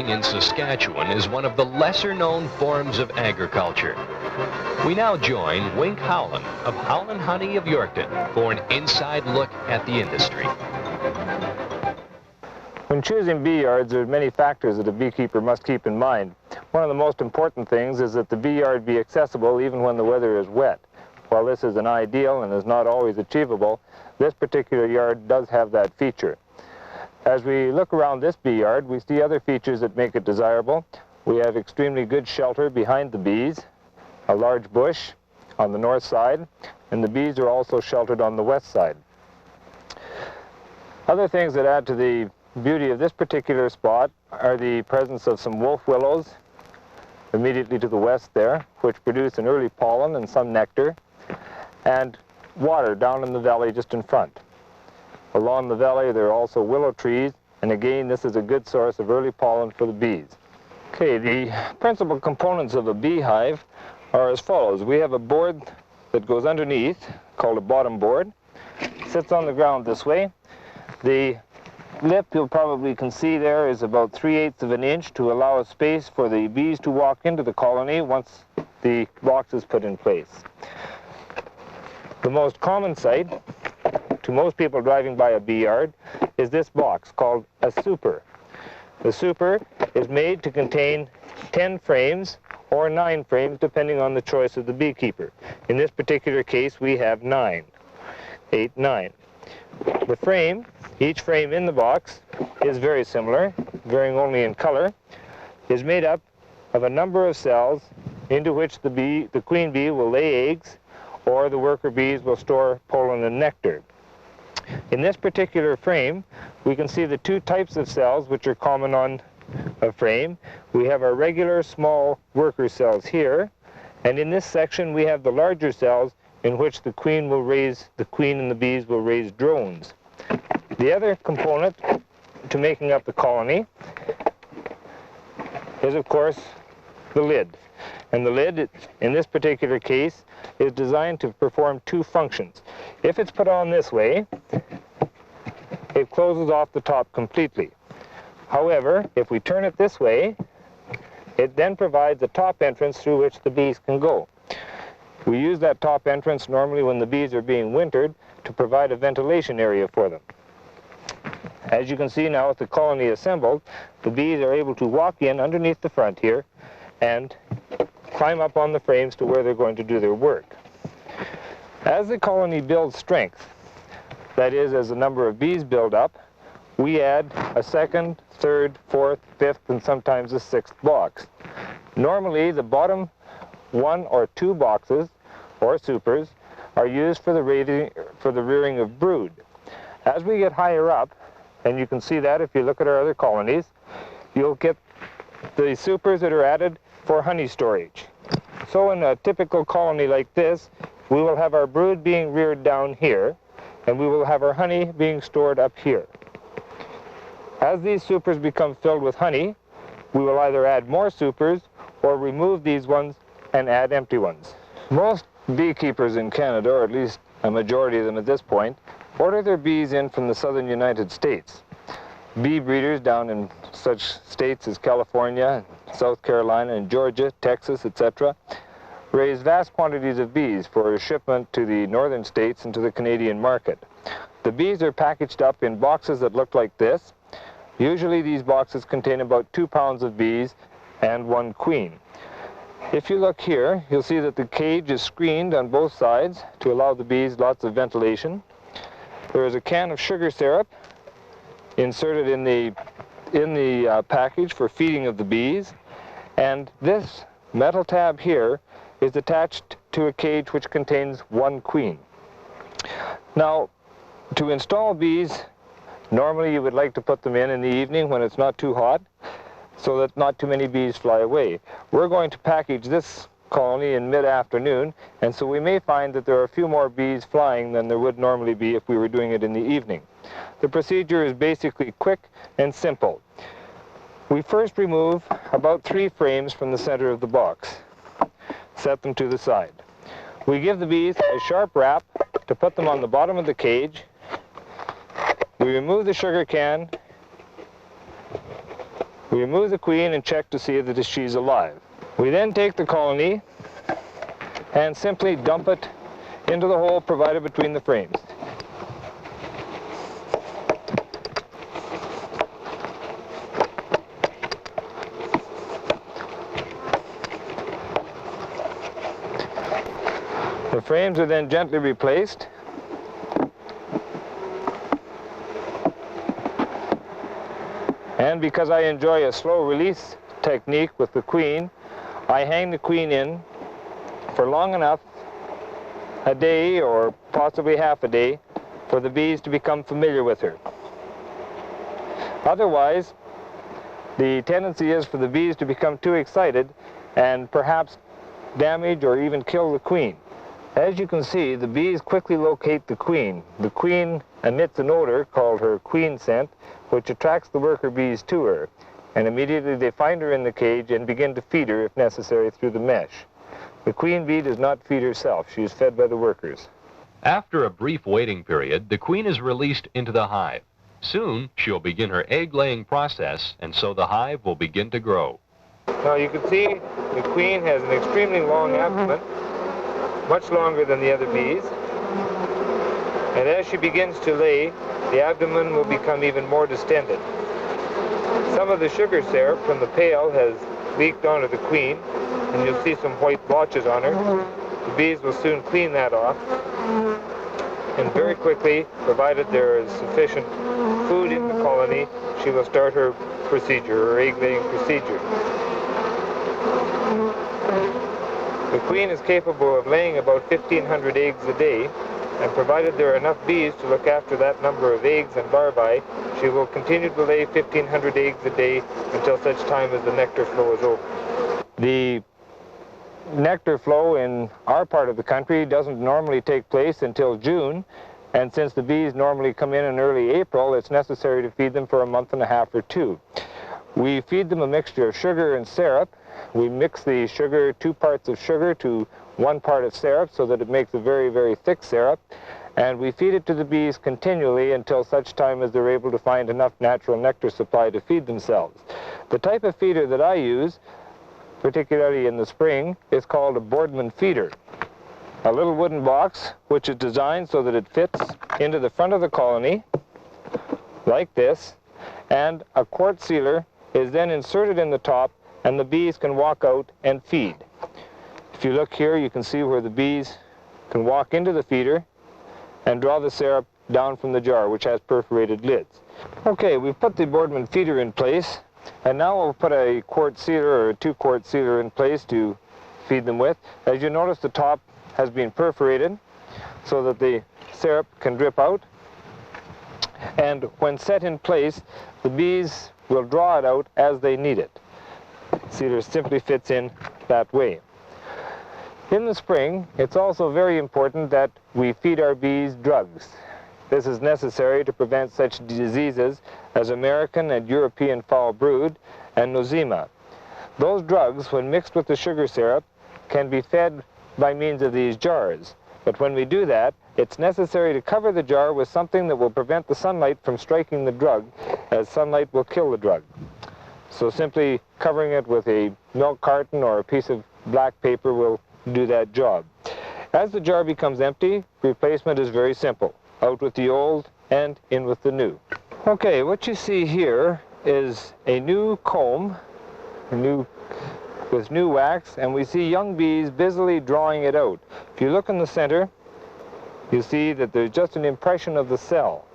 beekeeping in Saskatchewan is one of the lesser-known forms of agriculture. We now join Wink Howland of Howland Honey of Yorkton for an inside look at the industry. When choosing bee yards, there are many factors that a beekeeper must keep in mind. One of the most important things is that the bee yard be accessible even when the weather is wet. While this is an ideal and is not always achievable, this particular yard does have that feature. As we look around this bee yard, we see other features that make it desirable. We have extremely good shelter behind the bees, a large bush on the north side, and the bees are also sheltered on the west side. Other things that add to the beauty of this particular spot are the presence of some wolf willows immediately to the west there, which produce an early pollen and some nectar, and water down in the valley just in front. Along the valley there are also willow trees, and again this is a good source of early pollen for the bees. Okay, the principal components of a beehive are as follows. We have a board that goes underneath, called a bottom board. It sits on the ground this way. The lip you'll probably can see there is about 3/8 of an inch to allow a space for the bees to walk into the colony once the box is put in place. The most common sight to most people driving by a bee yard is this box called a super. The super is made to contain 10 frames or 9 frames depending on the choice of the beekeeper. In this particular case we have 9. 8, 9. The frame, each frame in the box, is very similar, varying only in color, is made up of a number of cells into which the queen bee will lay eggs, or the worker bees will store pollen and nectar. In this particular frame, we can see the two types of cells which are common on a frame. We have our regular small worker cells here, and in this section we have the larger cells in which the queen and the bees will raise drones. The other component to making up the colony is, of course, the lid. And the lid, in this particular case, is designed to perform two functions. If it's put on this way, it closes off the top completely. However, if we turn it this way, it then provides a top entrance through which the bees can go. We use that top entrance normally when the bees are being wintered to provide a ventilation area for them. As you can see now with the colony assembled, the bees are able to walk in underneath the front here and climb up on the frames to where they're going to do their work. As the colony builds strength, that is, as the number of bees build up, we add a second, third, fourth, fifth, and sometimes a sixth box. Normally the bottom 1 or 2 boxes, or supers, are used for the rearing of brood. As we get higher up, and you can see that if you look at our other colonies, you'll get the supers that are added for honey storage. So in a typical colony like this, we will have our brood being reared down here, and we will have our honey being stored up here. As these supers become filled with honey, we will either add more supers or remove these ones and add empty ones. Most beekeepers in Canada, or at least a majority of them at this point, order their bees in from the southern United States. Bee breeders down in such states as California, South Carolina, and Georgia, Texas, etc., raise vast quantities of bees for shipment to the northern states and to the Canadian market. The bees are packaged up in boxes that look like this. Usually these boxes contain about 2 pounds of bees and 1 queen. If you look here, you'll see that the cage is screened on both sides to allow the bees lots of ventilation. There is a can of sugar syrup inserted in the package for feeding of the bees, and this metal tab here is attached to a cage which contains 1 queen. Now, to install bees, normally you would like to put them in the evening when it's not too hot, so that not too many bees fly away. We're going to package this colony in mid-afternoon, and so we may find that there are a few more bees flying than there would normally be if we were doing it in the evening. The procedure is basically quick and simple. We first remove about 3 frames from the center of the box. Set them to the side. We give the bees a sharp rap to put them on the bottom of the cage. We remove the sugar can We remove the queen and check to see that she's alive. We then take the colony and simply dump it into the hole provided between the frames. The frames are then gently replaced. And because I enjoy a slow release technique with the queen, I hang the queen in for long enough, a day or possibly half a day, for the bees to become familiar with her. Otherwise, the tendency is for the bees to become too excited and perhaps damage or even kill the queen. As you can see, the bees quickly locate the queen. The queen emits an odor called her queen scent, which attracts the worker bees to her, and immediately they find her in the cage and begin to feed her if necessary through the mesh. The queen bee does not feed herself. She is fed by the workers. After a brief waiting period, the queen is released into the hive. Soon, she'll begin her egg-laying process, and so the hive will begin to grow. Now you can see the queen has an extremely long abdomen, much longer than the other bees. And as she begins to lay, the abdomen will become even more distended. Some of the sugar syrup from the pail has leaked onto the queen, and you'll see some white blotches on her. The bees will soon clean that off. And very quickly, provided there is sufficient food in the colony, she will start her procedure, her egg-laying procedure. The queen is capable of laying about 1,500 eggs a day, and provided there are enough bees to look after that number of eggs and larvae, she will continue to lay 1,500 eggs a day until such time as the nectar flow is over. The nectar flow in our part of the country doesn't normally take place until June, and since the bees normally come in early April, it's necessary to feed them for a month and a half or two. We feed them a mixture of sugar and syrup. We mix the sugar, 2 parts of sugar to 1 part of syrup, so that it makes a very, very thick syrup. And we feed it to the bees continually until such time as they're able to find enough natural nectar supply to feed themselves. The type of feeder that I use, particularly in the spring, is called a Boardman feeder. A little wooden box which is designed so that it fits into the front of the colony, like this, and a quart sealer is then inserted in the top, and the bees can walk out and feed. If you look here, you can see where the bees can walk into the feeder and draw the syrup down from the jar, which has perforated lids. Okay, we've put the Boardman feeder in place, and now we'll put a quart sealer or a 2-quart sealer in place to feed them with. As you notice, the top has been perforated so that the syrup can drip out, and when set in place, the bees will draw it out as they need it. Sealer simply fits in that way. In the spring, it's also very important that we feed our bees drugs. This is necessary to prevent such diseases as American and European foul brood and nosema. Those drugs, when mixed with the sugar syrup, can be fed by means of these jars. But when we do that, it's necessary to cover the jar with something that will prevent the sunlight from striking the drug, as sunlight will kill the drug. So simply covering it with a milk carton or a piece of black paper will do that job. As the jar becomes empty, replacement is very simple. Out with the old and in with the new. Okay, what you see here is a new comb, with new wax, and we see young bees busily drawing it out. If you look in the center, you see that there's just an impression of the cell.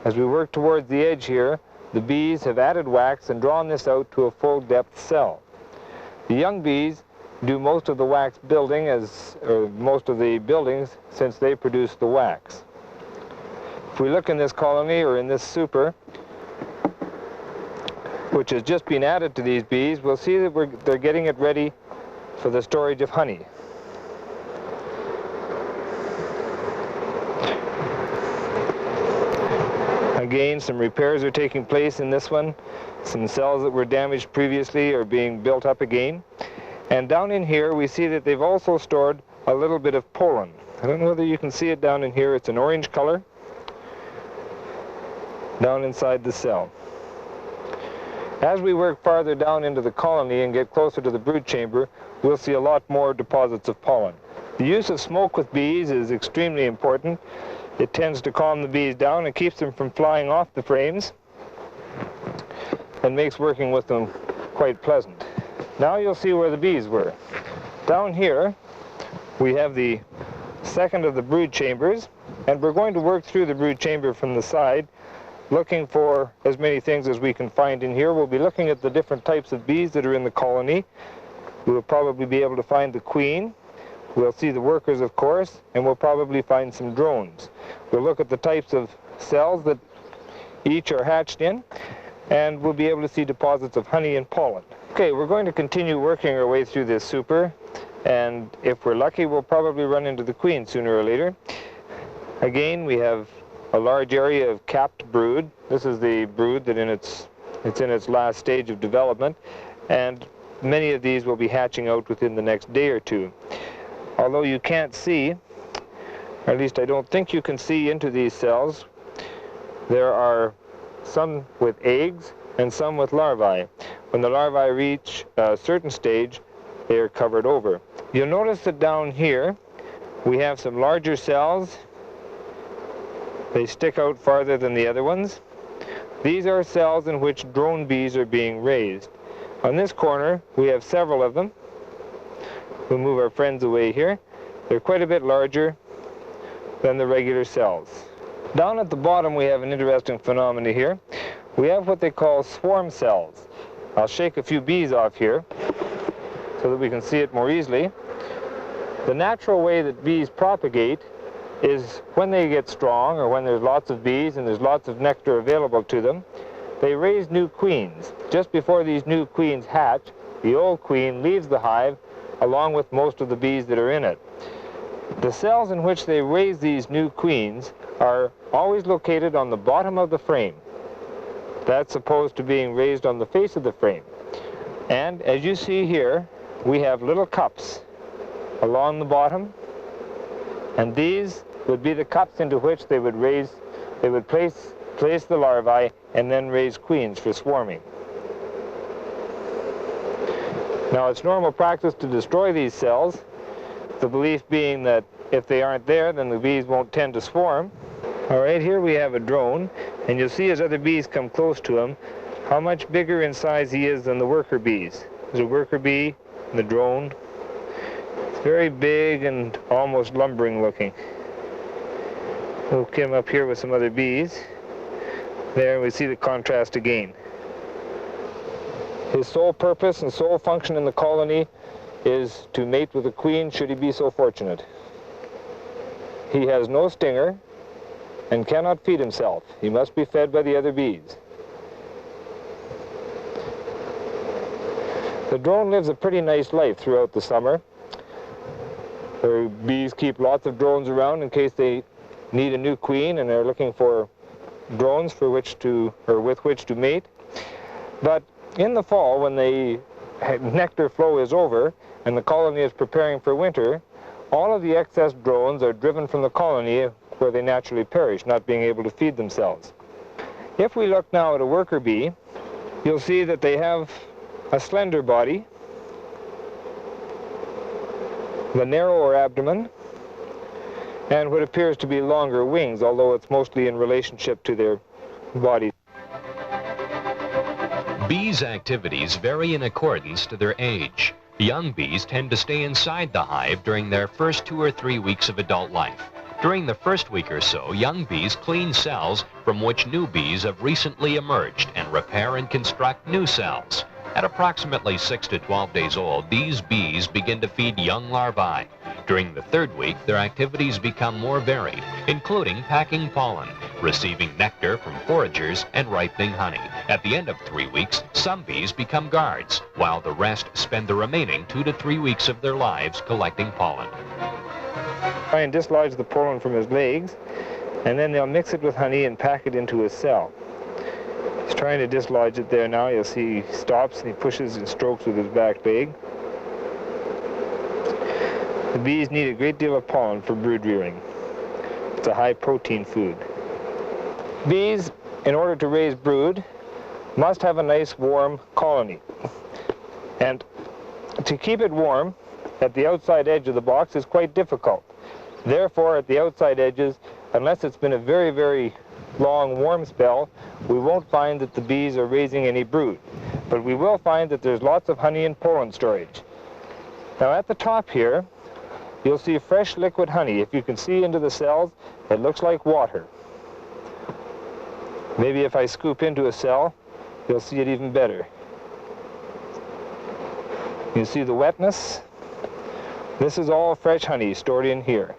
As we work towards the edge here, the bees have added wax and drawn this out to a full depth cell. The young bees do most of the wax building, or most of the buildings, since they produce the wax. If we look in this colony or in this super, which has just been added to these bees, we'll see that they're getting it ready for the storage of honey. Again, some repairs are taking place in this one. Some cells that were damaged previously are being built up again. And down in here, we see that they've also stored a little bit of pollen. I don't know whether you can see it down in here. It's an orange color down inside the cell. As we work farther down into the colony and get closer to the brood chamber, we'll see a lot more deposits of pollen. The use of smoke with bees is extremely important. It tends to calm the bees down and keeps them from flying off the frames and makes working with them quite pleasant. Now you'll see where the bees were. Down here we have the second of the brood chambers, and we're going to work through the brood chamber from the side, looking for as many things as we can find in here. We'll be looking at the different types of bees that are in the colony. We'll probably be able to find the queen. We'll see the workers, of course, and we'll probably find some drones. We'll look at the types of cells that each are hatched in, and we'll be able to see deposits of honey and pollen. Okay, we're going to continue working our way through this super, and if we're lucky, we'll probably run into the queen sooner or later. Again, we have a large area of capped brood. This is the brood that it's in its last stage of development, and many of these will be hatching out within the next day or two. Although you can't see, or at least I don't think you can see into these cells, there are some with eggs and some with larvae. When the larvae reach a certain stage, they are covered over. You'll notice that down here we have some larger cells. They stick out farther than the other ones. These are cells in which drone bees are being raised. On this corner we have several of them. We'll move our friends away here. They're quite a bit larger than the regular cells. Down at the bottom we have an interesting phenomena here. We have what they call swarm cells. I'll shake a few bees off here so that we can see it more easily. The natural way that bees propagate is when they get strong, or when there's lots of bees and there's lots of nectar available to them, they raise new queens. Just before these new queens hatch, the old queen leaves the hive along with most of the bees that are in it. The cells in which they raise these new queens are always located on the bottom of the frame. That's opposed to being raised on the face of the frame. And as you see here, we have little cups along the bottom, and these would be the cups into which they would place the larvae and then raise queens for swarming. Now, it's normal practice to destroy these cells, the belief being that if they aren't there, then the bees won't tend to swarm. All right, here we have a drone, and you'll see as other bees come close to him how much bigger in size he is than the worker bees. There's a worker bee and the drone. It's very big and almost lumbering looking. We'll come up here with some other bees. There we see the contrast again. His sole purpose and sole function in the colony is to mate with a queen should he be so fortunate. He has no stinger and cannot feed himself. He must be fed by the other bees. The drone lives a pretty nice life throughout the summer. The bees keep lots of drones around in case they need a new queen and they're looking for drones with which to mate. But in the fall, when the nectar flow is over and the colony is preparing for winter, all of the excess drones are driven from the colony where they naturally perish, not being able to feed themselves. If we look now at a worker bee, you'll see that they have a slender body, the narrower abdomen, and what appears to be longer wings, although it's mostly in relationship to their body. Bees' activities vary in accordance to their age. Young bees tend to stay inside the hive during their first 2 or 3 weeks of adult life. During the first week or so, young bees clean cells from which new bees have recently emerged and repair and construct new cells. At approximately 6 to 12 days old, these bees begin to feed young larvae. During the 3rd week, their activities become more varied, including packing pollen, receiving nectar from foragers, and ripening honey. At the end of 3 weeks, some bees become guards, while the rest spend the remaining 2 to 3 weeks of their lives collecting pollen. Try and dislodge the pollen from his legs, and then they'll mix it with honey and pack it into his cell. He's trying to dislodge it there now. You'll see he stops and he pushes and strokes with his back leg. The bees need a great deal of pollen for brood rearing. It's a high protein food. Bees, in order to raise brood, must have a nice warm colony. And to keep it warm at the outside edge of the box is quite difficult. Therefore, at the outside edges, unless it's been a very, very long warm spell, we won't find that the bees are raising any brood. But we will find that there's lots of honey and pollen storage. Now at the top here, you'll see fresh liquid honey. If you can see into the cells, it looks like water. Maybe if I scoop into a cell, you'll see it even better. You see the wetness? This is all fresh honey stored in here.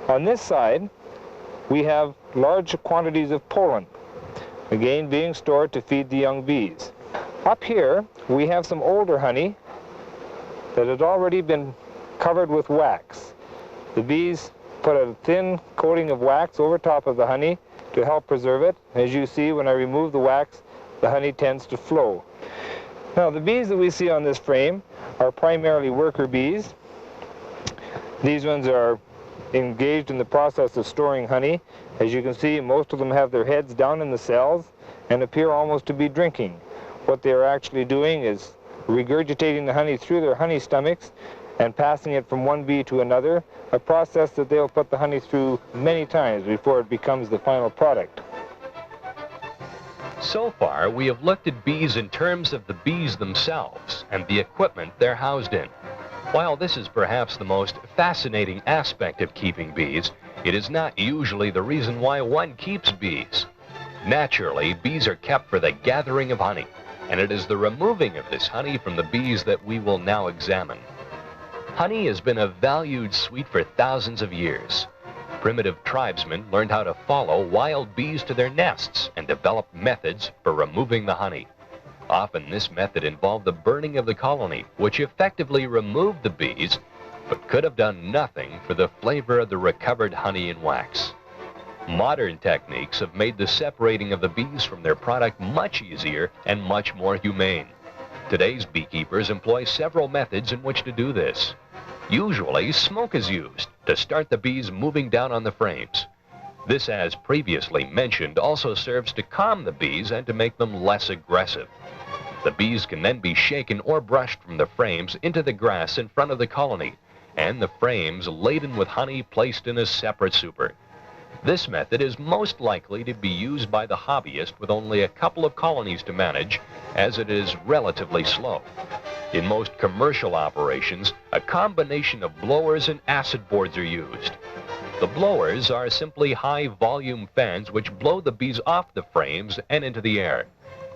On this side, we have large quantities of pollen, again being stored to feed the young bees. Up here, we have some older honey that had already been covered with wax. The bees put a thin coating of wax over top of the honey to help preserve it. As you see, when I remove the wax, the honey tends to flow. Now, the bees that we see on this frame are primarily worker bees. These ones are engaged in the process of storing honey. As you can see, most of them have their heads down in the cells and appear almost to be drinking. What they are actually doing is regurgitating the honey through their honey stomachs and passing it from one bee to another, a process that they'll put the honey through many times before it becomes the final product. So far, we have looked at bees in terms of the bees themselves and the equipment they're housed in. While this is perhaps the most fascinating aspect of keeping bees, it is not usually the reason why one keeps bees. Naturally, bees are kept for the gathering of honey, and it is the removing of this honey from the bees that we will now examine. Honey has been a valued sweet for thousands of years. Primitive tribesmen learned how to follow wild bees to their nests and developed methods for removing the honey. Often this method involved the burning of the colony, which effectively removed the bees, but could have done nothing for the flavor of the recovered honey and wax. Modern techniques have made the separating of the bees from their product much easier and much more humane. Today's beekeepers employ several methods in which to do this. Usually, smoke is used to start the bees moving down on the frames. This, as previously mentioned, also serves to calm the bees and to make them less aggressive. The bees can then be shaken or brushed from the frames into the grass in front of the colony, and the frames laden with honey placed in a separate super. This method is most likely to be used by the hobbyist with only a couple of colonies to manage, as it is relatively slow. In most commercial operations, a combination of blowers and acid boards are used. The blowers are simply high-volume fans which blow the bees off the frames and into the air.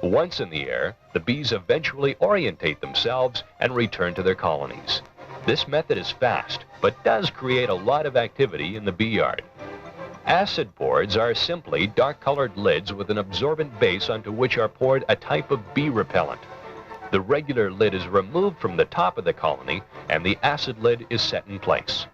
Once in the air, the bees eventually orientate themselves and return to their colonies. This method is fast, but does create a lot of activity in the bee yard. Acid boards are simply dark-colored lids with an absorbent base onto which are poured a type of bee repellent. The regular lid is removed from the top of the colony, and the acid lid is set in place.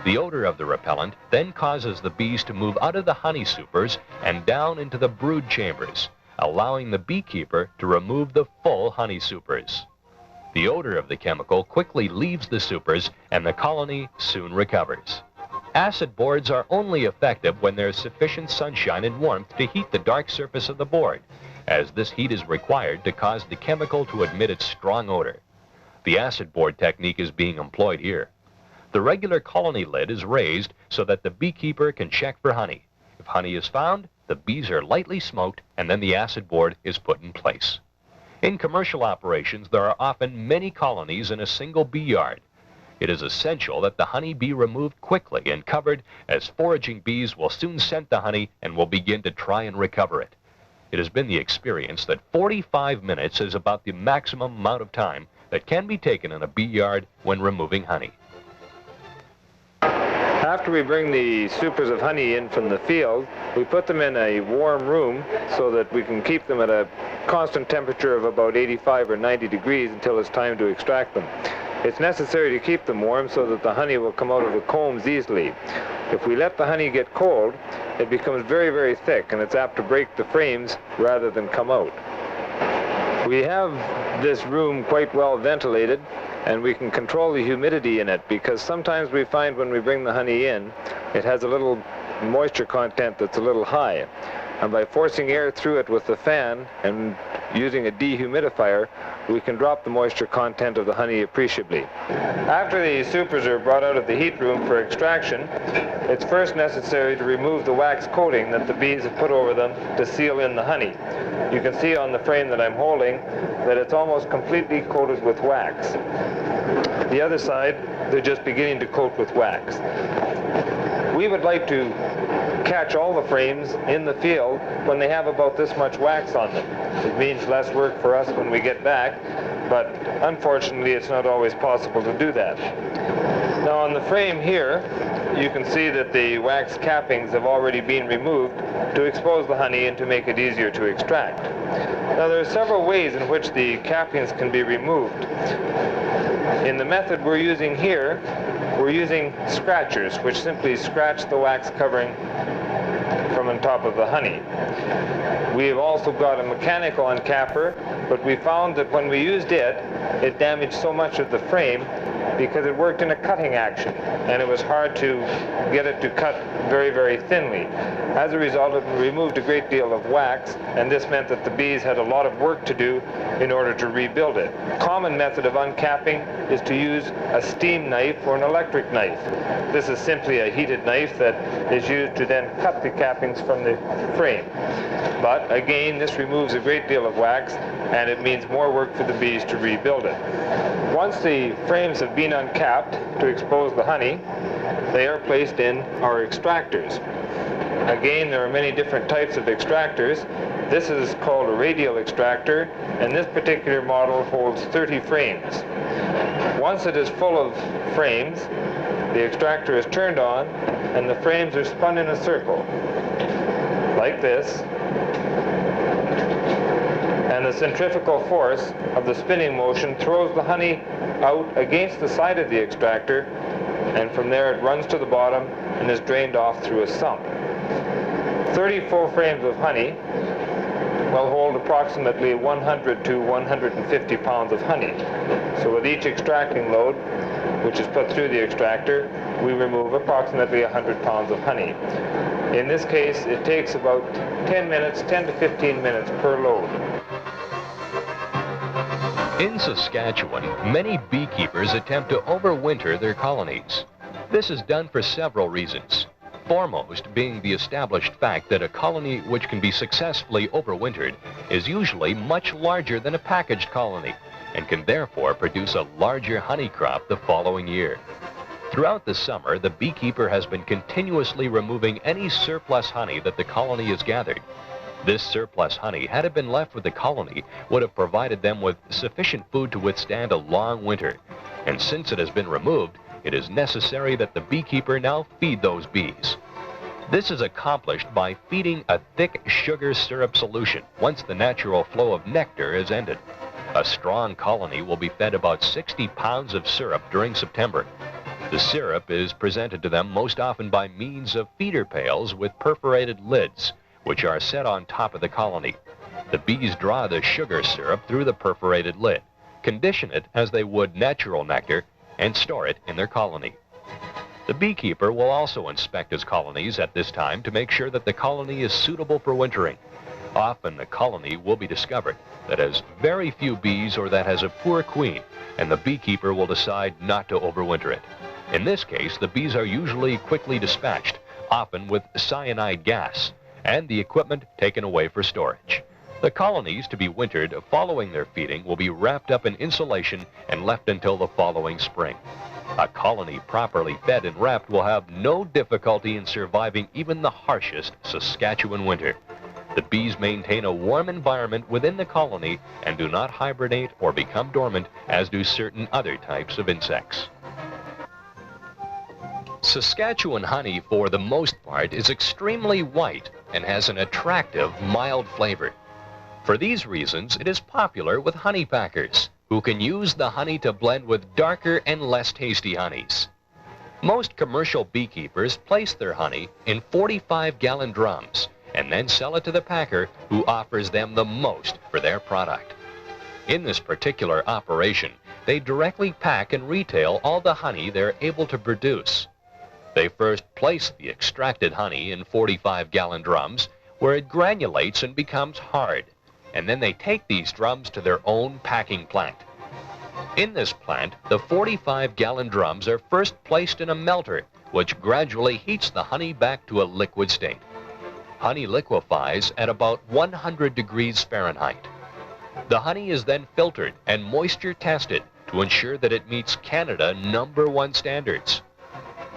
The odor of the repellent then causes the bees to move out of the honey supers and down into the brood chambers, allowing the beekeeper to remove the full honey supers. The odor of the chemical quickly leaves the supers, and the colony soon recovers. Acid boards are only effective when there is sufficient sunshine and warmth to heat the dark surface of the board, as this heat is required to cause the chemical to emit its strong odor. The acid board technique is being employed here. The regular colony lid is raised so that the beekeeper can check for honey. If honey is found, the bees are lightly smoked, and then the acid board is put in place. In commercial operations, there are often many colonies in a single bee yard. It is essential that the honey be removed quickly and covered, as foraging bees will soon scent the honey and will begin to try and recover it. It has been the experience that 45 minutes is about the maximum amount of time that can be taken in a bee yard when removing honey. After we bring the supers of honey in from the field, we put them in a warm room so that we can keep them at a constant temperature of about 85 or 90 degrees until it's time to extract them. It's necessary to keep them warm so that the honey will come out of the combs easily. If we let the honey get cold, it becomes very, very thick, and it's apt to break the frames rather than come out. We have this room quite well ventilated, and we can control the humidity in it, because sometimes we find when we bring the honey in, it has a little moisture content that's a little high. And by forcing air through it with the fan and using a dehumidifier, we can drop the moisture content of the honey appreciably. After the supers are brought out of the heat room for extraction, it's first necessary to remove the wax coating that the bees have put over them to seal in the honey. You can see on the frame that I'm holding that it's almost completely coated with wax. The other side, they're just beginning to coat with wax. We would like to catch all the frames in the field when they have about this much wax on them. It means less work for us when we get back, but unfortunately it's not always possible to do that. Now on the frame here, you can see that the wax cappings have already been removed to expose the honey and to make it easier to extract. Now there are several ways in which the cappings can be removed. In the method we're using here, we're using scratchers, which simply scratch the wax covering from on top of the honey. We have also got a mechanical uncapper, but we found that when we used it, it damaged so much of the frame because it worked in a cutting action, and it was hard to get it to cut very, very thinly. As a result, it removed a great deal of wax, and this meant that the bees had a lot of work to do in order to rebuild it. A common method of uncapping is to use a steam knife or an electric knife. This is simply a heated knife that is used to then cut the cappings from the frame. But again, this removes a great deal of wax, and it means more work for the bees to rebuild it. Once the frames have been uncapped to expose the honey, they are placed in our extractors. Again, there are many different types of extractors. This is called a radial extractor, and this particular model holds 30 frames. Once it is full of frames, the extractor is turned on, and the frames are spun in a circle, like this. And the centrifugal force of the spinning motion throws the honey out against the side of the extractor, and from there it runs to the bottom and is drained off through a sump. 30 full frames of honey will hold approximately 100 to 150 pounds of honey. So with each extracting load, which is put through the extractor, we remove approximately 100 pounds of honey. In this case, it takes about 10 to 15 minutes per load. In Saskatchewan, many beekeepers attempt to overwinter their colonies. This is done for several reasons. Foremost being the established fact that a colony which can be successfully overwintered is usually much larger than a packaged colony and can therefore produce a larger honey crop the following year. Throughout the summer, the beekeeper has been continuously removing any surplus honey that the colony has gathered. This surplus honey, had it been left with the colony, would have provided them with sufficient food to withstand a long winter. And since it has been removed, it is necessary that the beekeeper now feed those bees. This is accomplished by feeding a thick sugar syrup solution once the natural flow of nectar is ended. A strong colony will be fed about 60 pounds of syrup during September. The syrup is presented to them most often by means of feeder pails with perforated lids, which are set on top of the colony. The bees draw the sugar syrup through the perforated lid, condition it as they would natural nectar, and store it in their colony. The beekeeper will also inspect his colonies at this time to make sure that the colony is suitable for wintering. Often the colony will be discovered that has very few bees or that has a poor queen, and the beekeeper will decide not to overwinter it. In this case, the bees are usually quickly dispatched, often with cyanide gas, and the equipment taken away for storage. The colonies to be wintered following their feeding will be wrapped up in insulation and left until the following spring. A colony properly fed and wrapped will have no difficulty in surviving even the harshest Saskatchewan winter. The bees maintain a warm environment within the colony and do not hibernate or become dormant as do certain other types of insects. Saskatchewan honey, for the most part, is extremely white and has an attractive, mild flavor. For these reasons, it is popular with honey packers, who can use the honey to blend with darker and less tasty honeys. Most commercial beekeepers place their honey in 45-gallon drums and then sell it to the packer, who offers them the most for their product. In this particular operation, they directly pack and retail all the honey they're able to produce. They first place the extracted honey in 45-gallon drums where it granulates and becomes hard, and then they take these drums to their own packing plant. In this plant, the 45-gallon drums are first placed in a melter, which gradually heats the honey back to a liquid state. Honey liquefies at about 100 degrees Fahrenheit. The honey is then filtered and moisture tested to ensure that it meets Canada #1 standards.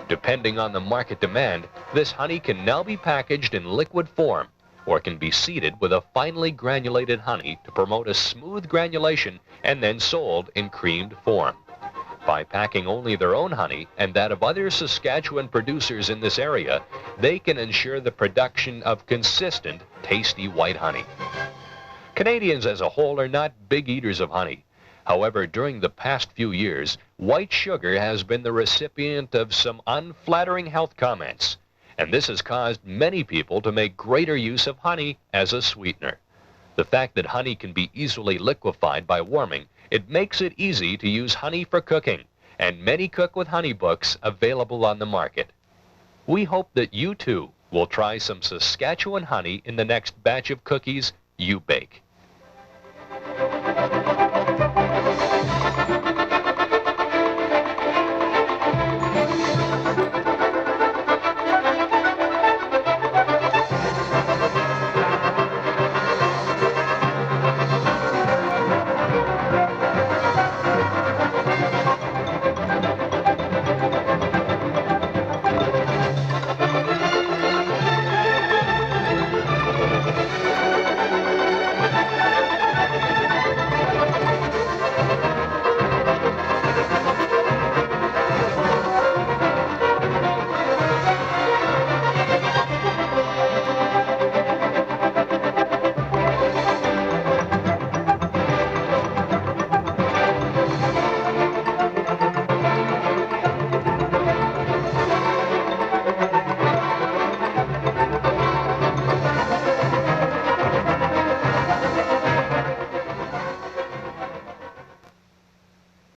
Depending on the market demand, this honey can now be packaged in liquid form or can be seeded with a finely granulated honey to promote a smooth granulation and then sold in creamed form. By packing only their own honey and that of other Saskatchewan producers in this area, they can ensure the production of consistent, tasty white honey. Canadians as a whole are not big eaters of honey. However, during the past few years, white sugar has been the recipient of some unflattering health comments, and this has caused many people to make greater use of honey as a sweetener. The fact that honey can be easily liquefied by warming, it makes it easy to use honey for cooking, and many cook with honey books available on the market. We hope that you too will try some Saskatchewan honey in the next batch of cookies you bake.